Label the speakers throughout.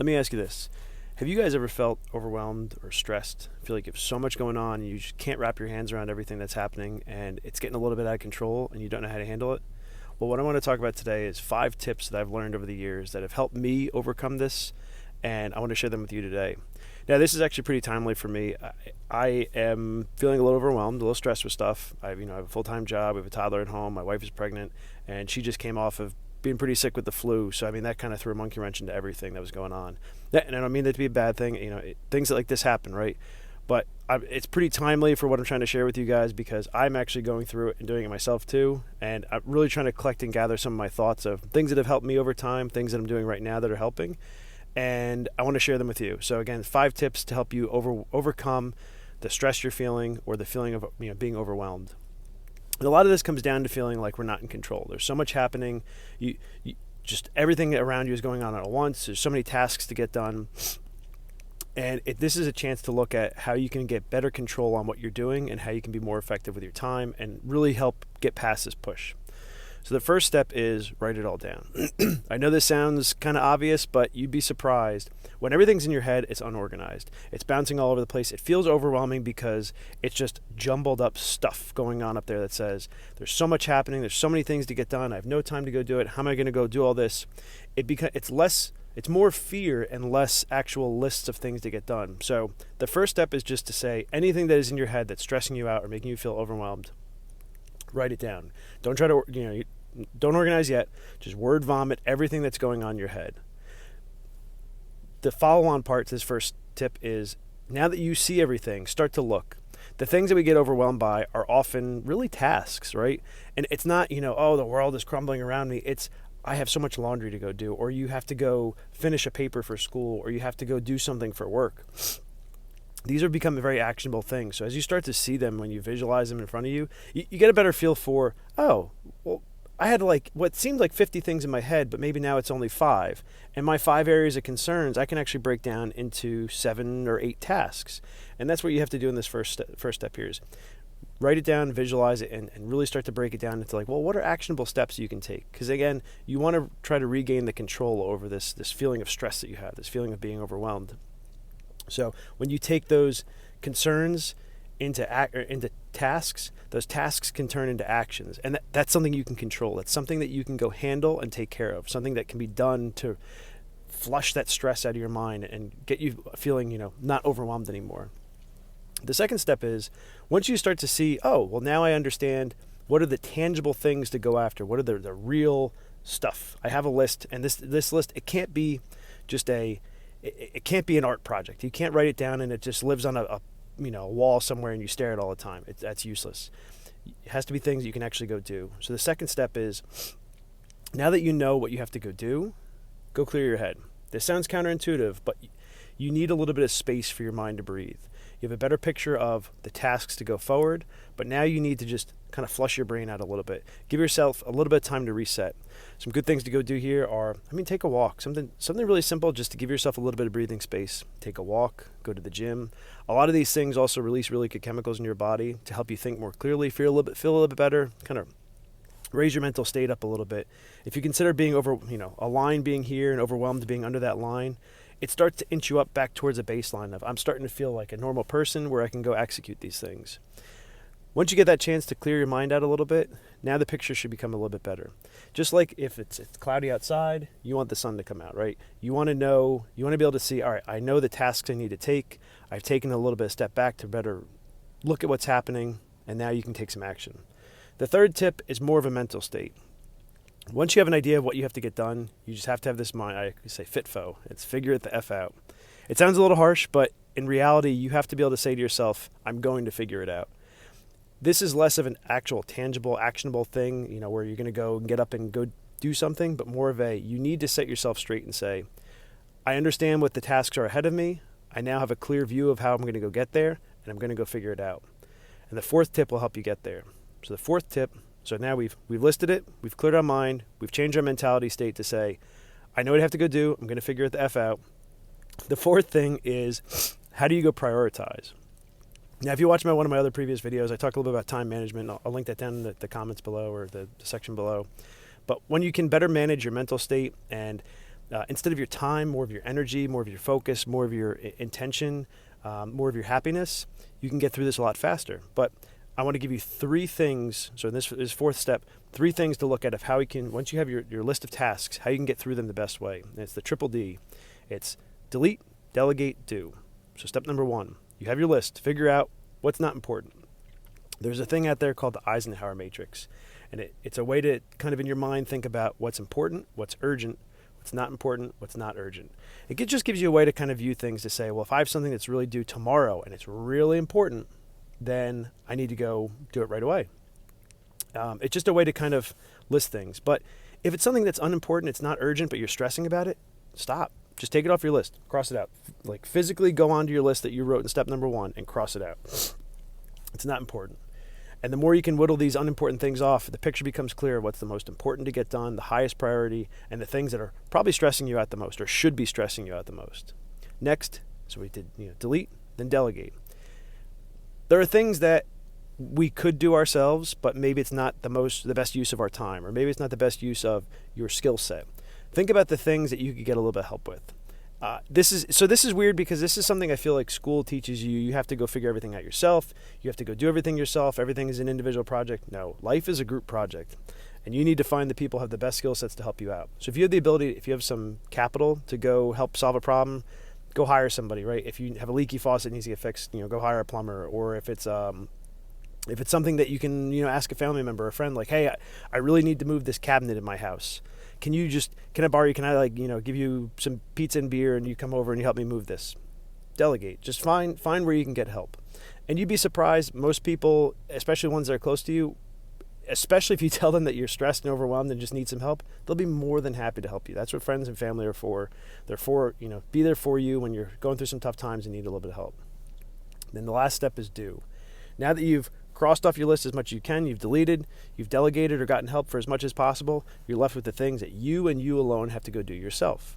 Speaker 1: Let me ask you this. Have you guys ever felt overwhelmed or stressed? Feel like you have so much going on and you just can't wrap your hands around everything that's happening and it's getting a little bit out of control and you don't know how to handle it? Well, what I want to talk about today is 5 tips that I've learned over the years that have helped me overcome this, and I want to share them with you today. Now, this is actually pretty timely for me. I am feeling a little overwhelmed, a little stressed with stuff. I have a full-time job. We have a toddler at home. My wife is pregnant, and she just came off of being pretty sick with the flu. So, that kind of threw a monkey wrench into everything that was going on. And I don't mean that to be a bad thing. Things like this happen, right? But it's pretty timely for what I'm trying to share with you guys because I'm actually going through it and doing it myself too. And I'm really trying to collect and gather some of my thoughts of things that have helped me over time, things that I'm doing right now that are helping. And I want to share them with you. So again, 5 tips to help you overcome the stress you're feeling or the feeling of being overwhelmed. And a lot of this comes down to feeling like we're not in control. There's so much happening. You just everything around you is going on at once. There's so many tasks to get done. And this is a chance to look at how you can get better control on what you're doing and how you can be more effective with your time and really help get past this push. So the first step is write it all down. I know this sounds kind of obvious, but you'd be surprised. When everything's in your head, it's unorganized. It's bouncing all over the place. It feels overwhelming because it's just jumbled up stuff going on up there that says, there's so much happening. There's so many things to get done. I have no time to go do it. How am I going to go do all this? It's more fear and less actual lists of things to get done. So the first step is just to say anything that is in your head that's stressing you out or making you feel overwhelmed, write it down. Don't try to, don't organize yet. Just word vomit everything that's going on in your head. The follow-on part to this first tip is now that you see everything, start to look. The things that we get overwhelmed by are often really tasks, right? And it's not, oh, the world is crumbling around me. It's, I have so much laundry to go do, or you have to go finish a paper for school, or you have to go do something for work. These are becoming very actionable things. So as you start to see them, when you visualize them in front of you, you get a better feel for, oh, well, I had what seemed like 50 things in my head, but maybe now it's only 5. And my 5 areas of concerns, I can actually break down into 7 or 8 tasks. And that's what you have to do in this first step here is write it down, visualize it, and really start to break it down into what are actionable steps you can take? Because again, you want to try to regain the control over this feeling of stress that you have, this feeling of being overwhelmed. So when you take those concerns into tasks, those tasks can turn into actions. And that's something you can control. That's something that you can go handle and take care of, something that can be done to flush that stress out of your mind and get you feeling, not overwhelmed anymore. The second step is once you start to see, oh, well, now I understand what are the tangible things to go after. What are the real stuff? I have a list, and this list, it can't be just it can't be an art project. You can't write it down and it just lives on a wall somewhere and you stare at it all the time. That's useless. It has to be things that you can actually go do. So the second step is now that you know what you have to go do, go clear your head. This sounds counterintuitive, but you need a little bit of space for your mind to breathe. You have a better picture of the tasks to go forward, but now you need to just kind of flush your brain out a little bit. Give yourself a little bit of time to reset. Some good things to go do here are, take a walk. Something really simple just to give yourself a little bit of breathing space. Take a walk, go to the gym. A lot of these things also release really good chemicals in your body to help you think more clearly, feel a little bit better, kind of raise your mental state up a little bit. If you consider being a line being here and overwhelmed being under that line, it starts to inch you up back towards a baseline of I'm starting to feel like a normal person where I can go execute these things. Once you get that chance to clear your mind out a little bit, now the picture should become a little bit better. Just like if it's cloudy outside, you want the sun to come out, right? You want to be able to see, all right, I know the tasks I need to take. I've taken a little bit of step back to better look at what's happening, and now you can take some action. The third tip is more of a mental state. Once you have an idea of what you have to get done, you just have to have this mind. I say FITFO. It's figure it the F out. It sounds a little harsh, but in reality, you have to be able to say to yourself, I'm going to figure it out. This is less of an actual tangible, actionable thing, where you're going to go and get up and go do something, but more of you need to set yourself straight and say, I understand what the tasks are ahead of me. I now have a clear view of how I'm going to go get there, and I'm going to go figure it out. And the fourth tip will help you get there. So the fourth tip, so now we've listed it, we've cleared our mind, we've changed our mentality state to say, I know what I have to go do, I'm going to figure it the F out. The fourth thing is, how do you go prioritize? Now, if you watch one of my other previous videos, I talk a little bit about time management. I'll link that down in the comments below or the section below. But when you can better manage your mental state and instead of your time, more of your energy, more of your focus, more of your intention, more of your happiness, you can get through this a lot faster. But I want to give you 3 things. So this is 4th step, 3 things to look at of how you can, once you have your list of tasks, how you can get through them the best way. And it's the triple D. It's delete, delegate, do. So step number 1, you have your list. Figure out what's not important. There's a thing out there called the Eisenhower Matrix. And it's a way to kind of in your mind think about what's important, what's urgent, what's not important, what's not urgent. It just gives you a way to kind of view things to say, well, if I have something that's really due tomorrow and it's really important, then I need to go do it right away. It's just a way to kind of list things. But if it's something that's unimportant, it's not urgent, but you're stressing about it, stop. Just take it off your list. Cross it out. Like physically go onto your list that you wrote in step number 1 and cross it out. It's not important. And the more you can whittle these unimportant things off, the picture becomes clear of what's the most important to get done, the highest priority, and the things that are probably stressing you out the most or should be stressing you out the most. Next, so we did delete, then delegate. There are things that we could do ourselves, but maybe it's not the best use of our time, or maybe it's not the best use of your skill set. Think about the things that you could get a little bit of help with. This is weird because this is something I feel like school teaches you. You have to go figure everything out yourself. You have to go do everything yourself. Everything is an individual project. No, life is a group project. And you need to find the people who have the best skill sets to help you out. So if you have the ability, if you have some capital to go help solve a problem, go hire somebody, right? If you have a leaky faucet that needs to get fixed, go hire a plumber. Or if it's something that you can, ask a family member or a friend, like, hey, I really need to move this cabinet in my house. Can I borrow you? Can I give you some pizza and beer and you come over and you help me move this? Delegate. Just find where you can get help. And you'd be surprised, most people, especially ones that are close to you, especially if you tell them that you're stressed and overwhelmed and just need some help, they'll be more than happy to help you. That's what friends and family are for. They're for, be there for you when you're going through some tough times and need a little bit of help. Then the last step is do. Now that you've crossed off your list as much as you can, you've deleted, you've delegated or gotten help for as much as possible, you're left with the things that you and you alone have to go do yourself.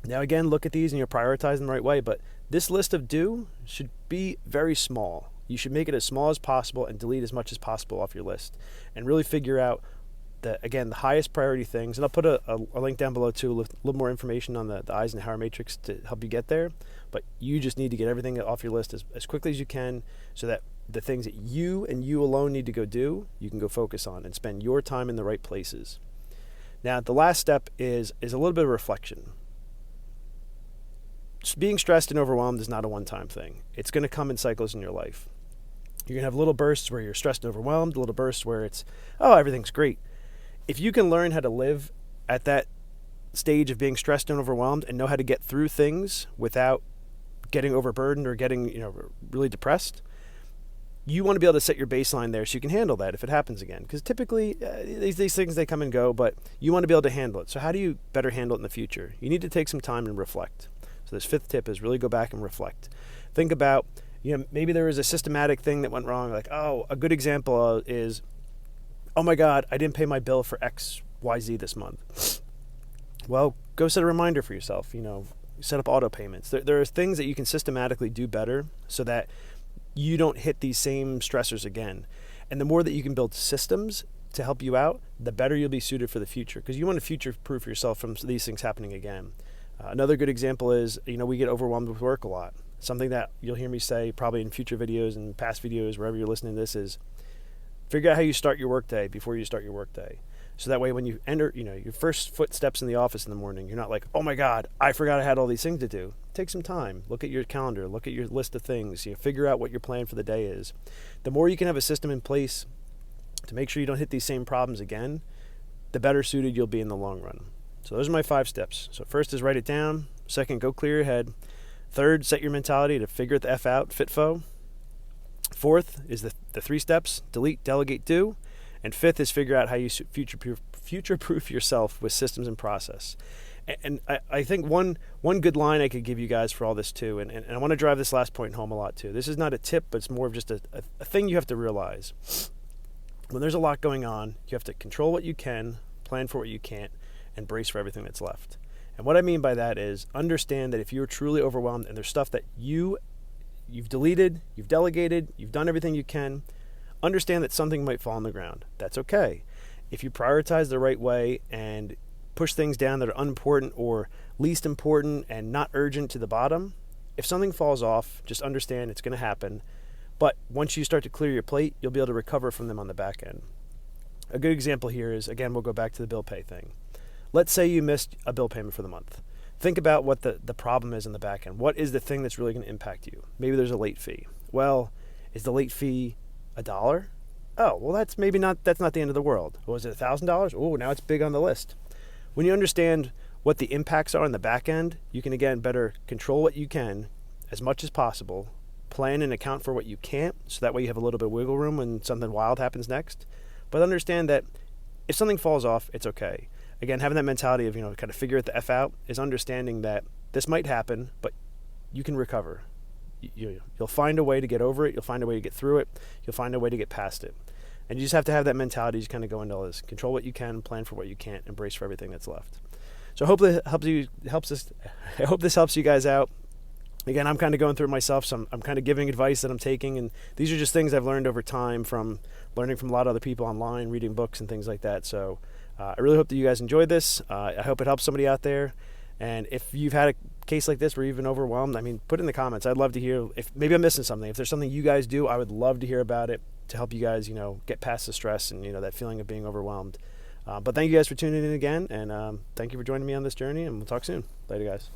Speaker 1: Now again, look at these and you're prioritizing the right way, but this list of do should be very small. You should make it as small as possible and delete as much as possible off your list and really figure out the highest priority things. And I'll put a link down below too, a little more information on the Eisenhower Matrix to help you get there. But you just need to get everything off your list as quickly as you can so that the things that you and you alone need to go do, you can go focus on and spend your time in the right places. Now, the last step is a little bit of reflection. Being stressed and overwhelmed is not a one-time thing. It's going to come in cycles in your life. You're going to have little bursts where you're stressed and overwhelmed, little bursts where it's, oh, everything's great. If you can learn how to live at that stage of being stressed and overwhelmed and know how to get through things without getting overburdened or getting, really depressed, you want to be able to set your baseline there so you can handle that if it happens again. Because typically these things, they come and go, but you want to be able to handle it. So how do you better handle it in the future? You need to take some time and reflect. So this 5th tip is really go back and reflect. Think about, maybe there was a systematic thing that went wrong. Like, a good example is, oh my God, I didn't pay my bill for X, Y, Z this month. Well, go set a reminder for yourself, set up auto payments. There are things that you can systematically do better so that you don't hit these same stressors again. And the more that you can build systems to help you out, the better you'll be suited for the future, because you want to future-proof yourself from these things happening again. Another good example is, we get overwhelmed with work a lot. Something that you'll hear me say probably in future videos and past videos, wherever you're listening to this, is figure out how you start your workday before you start your workday. So that way when you enter, your first footsteps in the office in the morning, you're not like, oh my God, I forgot I had all these things to do. Take some time. Look at your calendar. Look at your list of things. Figure out what your plan for the day is. The more you can have a system in place to make sure you don't hit these same problems again, the better suited you'll be in the long run. So those are my 5 steps. So first is write it down. Second, go clear your head. Third, set your mentality to figure it the F out, FITFO. Fourth is the 3 steps, delete, delegate, do. And 5th is figure out how you future-proof yourself with systems and process. And I think one good line I could give you guys for all this too, and I want to drive this last point home a lot too. This is not a tip, but it's more of just a thing you have to realize. When there's a lot going on, you have to control what you can, plan for what you can't, and brace for everything that's left. And what I mean by that is understand that if you're truly overwhelmed and there's stuff that you've deleted, you've delegated, you've done everything you can, understand that something might fall on the ground. That's okay. If you prioritize the right way and push things down that are unimportant or least important and not urgent to the bottom. If something falls off, just understand it's going to happen. But once you start to clear your plate, you'll be able to recover from them on the back end. A good example here is, again, we'll go back to the bill pay thing. Let's say you missed a bill payment for the month. Think about what the problem is in the back end. What is the thing that's really going to impact you? Maybe there's a late fee. Well, is the late fee $1? Oh, well, that's not the end of the world. Was it $1,000? Oh, now it's big on the list. When you understand what the impacts are on the back end, you can, again, better control what you can as much as possible, plan and account for what you can't, so that way you have a little bit of wiggle room when something wild happens next. But understand that if something falls off, it's okay. Again, having that mentality of, kind of figure it the F out is understanding that this might happen, but you can recover. You'll find a way to get over it. You'll find a way to get through it. You'll find a way to get past it. And you just have to have that mentality to kind of go into all this. Control what you can, plan for what you can't, embrace for everything that's left. So I hope this helps you guys out. Again, I'm kind of going through it myself, so I'm kind of giving advice that I'm taking, and these are just things I've learned over time from learning from a lot of other people online, reading books and things like that. So I really hope that you guys enjoyed this. I hope it helps somebody out there. And if you've had a case like this where you've been overwhelmed, put it in the comments. I'd love to hear if maybe I'm missing something. If there's something you guys do, I would love to hear about it to help you guys, get past the stress and, that feeling of being overwhelmed. But thank you guys for tuning in again, and thank you for joining me on this journey, and we'll talk soon. Later, guys.